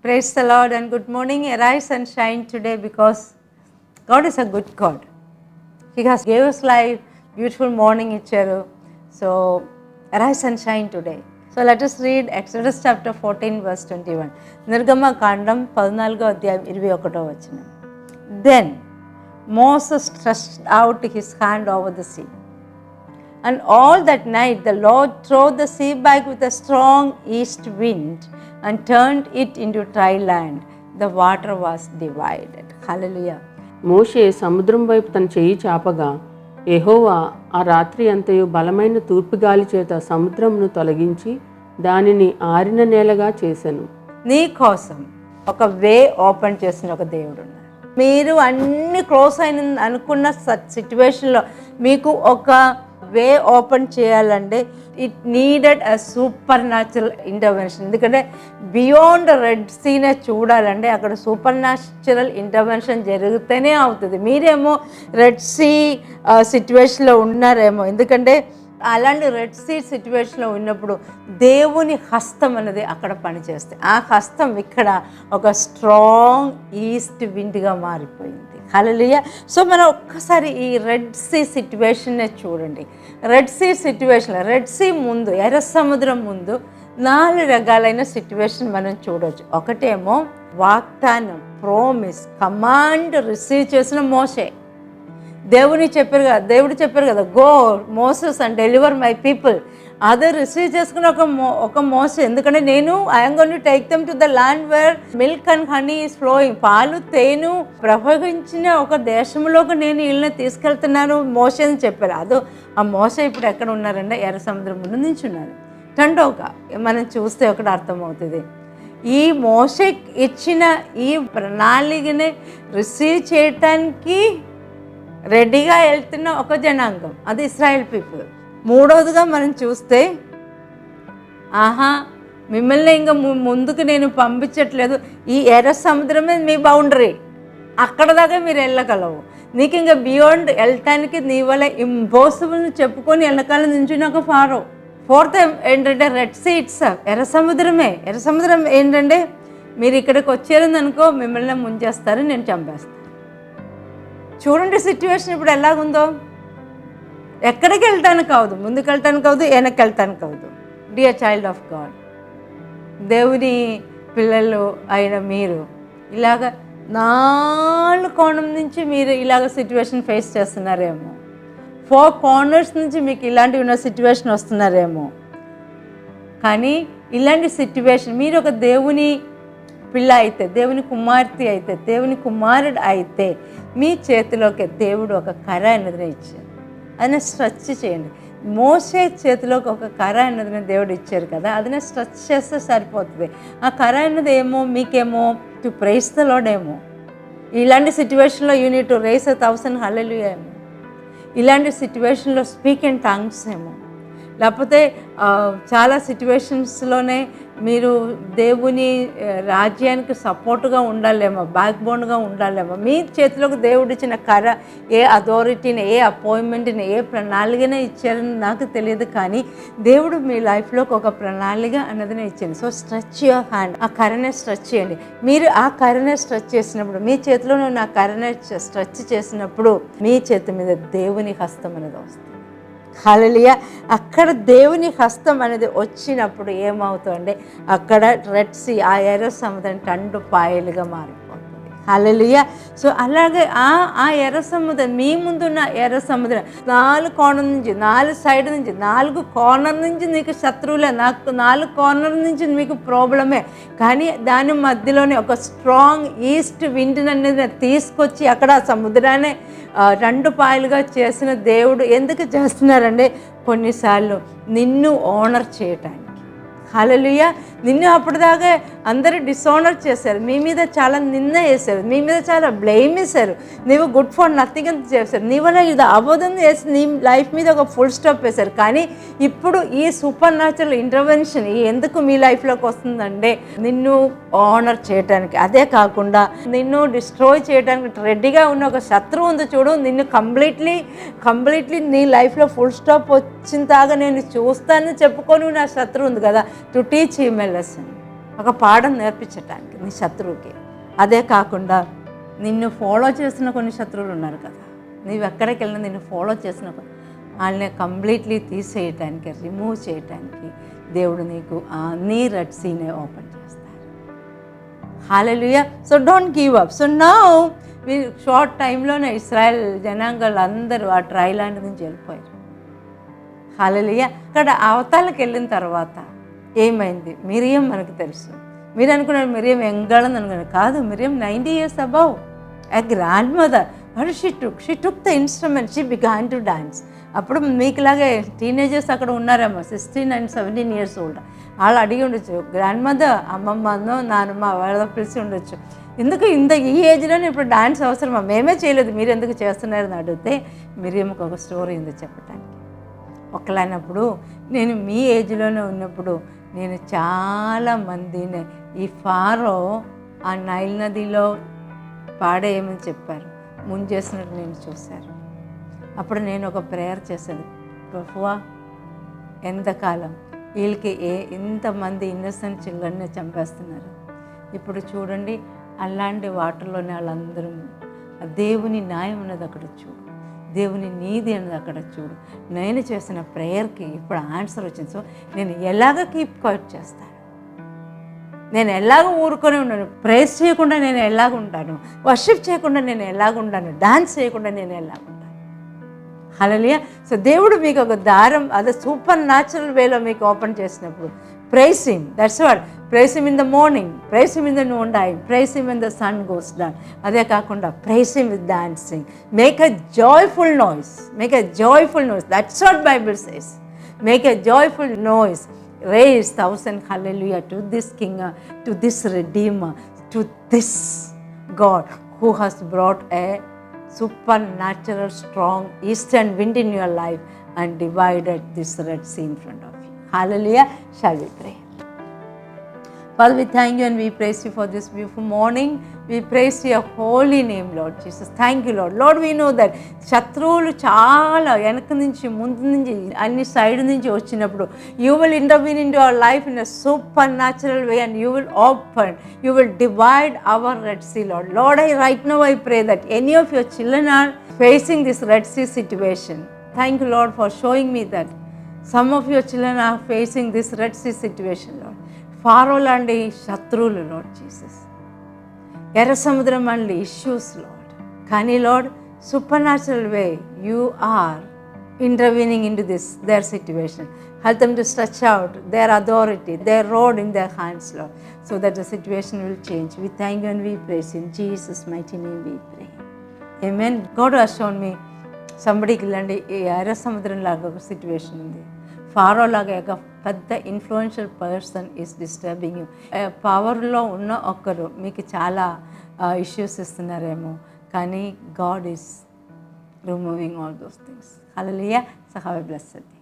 Praise the Lord and good morning. Arise and shine today because God is a good God. He has gave us life, beautiful morning icharu. So arise and shine today. So let us read Exodus chapter 14 verse 21. Nirgama Kandam 14వ అధ్యాయం 21వ వచనం. Then Moses stretched out his hand over the sea. And all that night the Lord threw the sea back with a strong east wind and turned it into dry land. The water was divided. Hallelujah. మోషే సముద్రం వైపు తన చెయ్యి చాపగా యెహోవా ఆ రాత్రి అంతయు బలమైన తూర్పుగాలి చేత సముద్రమును తొలగించి దానిని ఆరిన నేలగా చేశాను. నీ కోసం ఒక వే ఓపెన్ చేసిన ఒక దేవుడు ఉన్నారు. మీరు అన్ని క్లోజ్ అయిన అనుకున్న సిచ్యువేషన్లో మీకు ఒక వే ఓపెన్ చేయాలంటే it needed a super natural intervention. ఎందుకంటే బియాండ్ రెడ్ సీనే చూడాలంటే అక్కడ సూపర్ న్యాచురల్ ఇంటర్వెన్షన్ జరిగితేనే అవుతుంది. మీరేమో రెడ్ సీ సిచ్యువేషన్లో ఉన్నారేమో, ఎందుకంటే అలాంటి రెడ్ సీ సిచ్యువేషన్లో ఉన్నప్పుడు దేవుని హస్తం అనేది అక్కడ పనిచేస్తే ఆ హస్తం ఇక్కడ ఒక స్ట్రాంగ్ ఈస్ట్ విండ్గా మారిపోయింది. హల్లెలూయా. సో మనం ఒక్కసారి ఈ రెడ్ సీ సిచ్యువేషన్నే చూడండి. Red Sea situation, Red Sea ముందు, ఎర్ర సముద్రం ముందు 4 రకాలైన సిచ్యువేషన్ మనం చూడవచ్చు. ఒకటేమో వాగ్దానం, ప్రామిస్, కమాండ్ రిసీవ్ చేసిన మోషే. దేవుడు చెప్పారు కదా, go Moses and deliver my people. అది రిసీవ్ చేసుకున్న ఒక మోసే. ఎందుకంటే నేను I'm going to take them to the land where milk and honey is flowing. పాలు తేనె ప్రవహించిన ఒక దేశంలోకి నేను వీళ్ళని తీసుకెళ్తున్నాను మోసే అని చెప్పారు. అదో ఆ మోసే ఇప్పుడు ఎక్కడ ఉన్నారంటే ఎర్ర సముద్రం ముందు నించున్నారు. టండోగా మనం చూస్తే ఒకటి అర్థమవుతుంది. ఈ మోసే ఇచ్చిన ఈ ప్రణాళికని రిసీవ్ చేయటానికి రెడీగా వెళ్తున్న ఒక జనాంగం, అది ఇశ్రాయేల్ పీపుల్. మూడవదిగా మనం చూస్తే మిమ్మల్ని ఇంకా ముందుకు నేను పంపించట్లేదు, ఈ ఎర్ర సముద్రమే మీ బౌండరీ, అక్కడ దాకా మీరు వెళ్ళగలవు, నీకు ఇంకా బియాండ్ వెళ్ళటానికి నీ వల్ల ఇంపాసిబుల్ని చెప్పుకొని వెనకాల నుంచి నాకు ఫారో. ఫోర్త్ ఏంటంటే రెడ్ సీ ఇట్స్ ఎర్ర సముద్రమే. ఎర్ర సముద్రం ఏంటంటే మీరు ఇక్కడికి వచ్చారనుకో మిమ్మల్ని ముంచేస్తారు, నేను చంపేస్తాను. చూడండి సిచ్యువేషన్ ఇప్పుడు ఎలాగుందో. ఎక్కడికి వెళ్ళటానికి కావద్దు, ముందుకు వెళ్ళటానికి కావద్దు, వెనక్కి వెళ్ళటానికి కావద్దు. డియర్ చైల్డ్ ఆఫ్ గాడ్, దేవుని పిల్లలు అయిన మీరు ఇలాగ 4 కోణం నుంచి మీరు ఇలాగ సిచ్యువేషన్ ఫేస్ చేస్తున్నారేమో, 4 కార్నర్స్ నుంచి మీకు ఇలాంటివి ఉన్న సిచ్యువేషన్ వస్తున్నారేమో. కానీ ఇలాంటి సిచ్యువేషన్ మీరు ఒక దేవుని పిల్ల అయితే, దేవుని కుమార్తె అయితే, దేవుని కుమారుడు అయితే మీ చేతిలోకి దేవుడు ఒక కర్ర అన్నదిని ఇచ్చారు. అదిని స్ట్రెచ్ చేయండి. మోసే చేతిలోకి ఒక కర్ర అన్నదిని దేవుడు ఇచ్చారు కదా, అదిని స్ట్రెచ్ చేస్తే సరిపోతుంది. ఆ కర్ర అన్నది ఏమో మీకేమో టు ప్రైజ్ ద లార్డ్ ఏమో, ఇలాంటి సిచ్యువేషన్లో యూ నీడ్ టు రైజ్ 1000 హల్లెలూయా ఏమో, ఇలాంటి సిచ్యువేషన్లో స్పీక్ ఇన్ టంగ్స్ ఏమో, లేకపోతే చాలా సిచ్యువేషన్స్లోనే మీరు దేవుని రాజ్యానికి సపోర్ట్గా ఉండాలేమో, బ్యాక్ బోన్గా ఉండాలేమో. మీ చేతిలోకి దేవుడు ఇచ్చిన కర్ర ఏ అథారిటీని, ఏ అపాయింట్మెంట్ని, ఏ ప్రణాళికనే ఇచ్చారని నాకు తెలియదు, కానీ దేవుడు మీ లైఫ్లోకి ఒక ప్రణాళిక అన్నదినే ఇచ్చింది. సో స్ట్రెచ్ యువర్ హ్యాండ్, ఆ కర్రనే స్ట్రెచ్ చేయండి. మీరు ఆ కర్రనే స్ట్రెచ్ చేసినప్పుడు, మీ చేతిలో ఉన్న కర్రనే స్ట్రెచ్ చేసినప్పుడు మీ చేతి మీద దేవుని హస్తం అనేది వస్తుంది. హల్లెలూయా. అక్కడ దేవుని హస్తం అనేది వచ్చినప్పుడు ఏమవుతుందంటే అక్కడ రెడ్ సీ, ఆ ఎర్ర సముద్రం 2 పాయలుగా మారిపోతుంది. హల్లెలూయా. సో అలాగే ఆ ఎర్ర సముద్రం, మీ ముందున్న ఎర్ర సముద్రం 4 కోణం నుంచి, 4 సైడ్ నుంచి, 4 కార్నర్ నుంచి నీకు శత్రువులే, నాకు 4 కార్నర్ నుంచి మీకు ప్రాబ్లమే. కానీ దాని మధ్యలోనే ఒక స్ట్రాంగ్ ఈస్ట్ విండ్ అనేది తీసుకొచ్చి అక్కడ సముద్రాన్ని 2 పాయలుగా చేసిన దేవుడు ఎందుకు చేస్తున్నారంటే కొన్నిసార్లు నిన్ను ఆనర్ చేయటానికి. హల్లెలూయా. నిన్ను అప్పటిదాకా అందరూ డిసానర్ చేశారు, మీ మీద చాలా నింద వేశారు, మీ మీద చాలా బ్లేమ్ వేశారు, నీవు గుడ్ ఫర్ నథింగ్ అని చేశారు, నీ వల్ల ఇది అవ్వదని వేసి నీ లైఫ్ మీద ఒక ఫుల్ స్టాప్ వేశారు. కానీ ఇప్పుడు ఈ సూపర్ న్యాచురల్ ఇంటర్వెన్షన్ ఎందుకు మీ లైఫ్లోకి వస్తుందంటే నిన్ను ఆనర్ చేయడానికి. అదే కాకుండా నిన్ను డిస్ట్రాయ్ చేయడానికి రెడీగా ఉన్న ఒక శత్రువు ఉంది చూడు, నిన్ను కంప్లీట్లీ నీ లైఫ్లో ఫుల్ స్టాప్ వచ్చిన తాగా నేను చూస్తానని చెప్పుకొని నా శత్రువు ఉంది కదా, to teach him a lesson. ఒక పాఠం నేర్పించటానికి నీ శత్రువుకి. అదే కాకుండా నిన్ను ఫాలో చేసిన కొన్ని శత్రువులు ఉన్నారు కదా, నీవు ఎక్కడికి వెళ్ళినా నిన్ను ఫాలో చేసిన వాళ్ళని కంప్లీట్లీ తీసేయటానికి, రిమూవ్ చేయటానికి దేవుడు నీకు నీ రెడ్ సీనే ఓపెన్ చేస్తారు. Hallelujah. So don't give up. So now మీరు షార్ట్ టైంలోనే ఇశ్రాయేల్ జనాంగాలు అందరూ ఆ ట్రై ల్యాండ్ నుంచి వెళ్ళిపోయారు. హల్లెలూయా. అక్కడ అవతాలకు వెళ్ళిన తర్వాత ఏమైంది? మిరియం మనకు తెలుసు. మీరు అనుకున్నారు మిరియం ఎంగళని అనుకున్నారు, కాదు, మిరియం 90 years above, a grandmother. What she took the instrument, she began to dance. అప్పుడు మీకులాగే టీనేజర్స్ అక్కడ ఉన్నారేమో, 16 and 17 years old. వాళ్ళు అడిగి ఉండొచ్చు, గ్రాండ్ మదర్, అమ్మమ్మనో నానమ్మ వాళ్ళ పిలిచి ఉండొచ్చు, ఎందుకు ఈ ఏజ్లోనే ఇప్పుడు డాన్స్ అవసరమా, మేమే చేయలేదు మీరు ఎందుకు చేస్తున్నారని అడిగితే మిరియంకి ఒక స్టోరీ ఉంది చెప్పటానికి. ఒకలైనప్పుడు నేను మీ ఏజ్లోనే ఉన్నప్పుడు నేను చాలా మందిని ఈ ఫారో ఆ నైల్ నదిలో పాడేయమని చెప్పారు, ముంచేసినట్టు నేను చూశాను. అప్పుడు నేను ఒక ప్రేయర్ చేశాను, ప్రభువా ఎంతకాలం వీళ్ళకి ఇంతమంది ఇన్నోసెంట్ చిల్డ్రన్ని చంపేస్తున్నారు, ఇప్పుడు చూడండి అలాంటి వాటర్లోనే వాళ్ళందరూ, దేవుని న్యాయం అన్నది అక్కడ చూడు, దేవుని నీతి అన్నది అక్కడ చూడు. నేను చేసిన ప్రేయర్కి ఇప్పుడు ఆన్సర్ వచ్చింది. సో నేను ఎలాగ కీప్ క్వైట్ చేస్తాను, నేను ఎలాగ ఊరుకొని ఉన్నాను, ప్రేస్ చేయకుండా నేను ఎలాగ ఉంటాను, వర్షిప్ చేయకుండా నేను ఎలాగ ఉంటాను, డాన్స్ చేయకుండా నేను ఎలాగ ఉంటాను. హల్లెలూయా. సో దేవుడు మీకు ఒక దారం, అదే సూపర్ న్యాచురల్ వేలో మీకు ఓపెన్ చేసినప్పుడు praise him. That's what, praise him in the morning, praise him in the noon time, praise him in the sun goes down. అదే కాకుండా praise him with dancing. Make a joyful noise, make a joyful noise. That's what Bible says. Make a joyful noise. Raise 1,000 hallelujah to this King, to this Redeemer, to this God who has brought a supernatural strong eastern wind in your life and divided this Red Sea in front of you. Hallelujah. Shall we pray? Father, we thank you and we praise you for this beautiful morning. We praise your holy name, Lord Jesus. Thank you, Lord. Lord, we know that శత్రువులు చాలా వెనక నుంచి ముందు నుంచి అన్ని side నుంచి వచ్చినప్పుడు you will intervene into our life in a supernatural way and you will open, you will divide our Red Sea, Lord. Lord, right now I pray that any of your children are facing this Red Sea situation. Thank you, Lord, for showing me that some of your children are facing this Red Sea situation, Lord. Pharaoh లాంటి శత్రువులు, Lord Jesus, ఎర్ర సముద్రం లాంటి issues, Lord. కానీ Lord, supernatural way you are intervening in to this there situation. Help them to stretch out their authority, their rod in their hands, Lord, so that the situation will change. We thank you and we praise you. In Jesus' mighty name we pray. Amen. God has shown me somebodyకి ఇలాంటి ఎర్ర సముద్రం లాగా ఒక situation ఉంది. Pharaoh లాగా ఒక పెద్ద influential person is disturbing you. పవర్లో ఉన్న ఒక్కరు మీకు చాలా ఇష్యూస్ ఇస్తున్నారేమో, కానీ God is removing all those things. Hallelujah. So have a blessed day.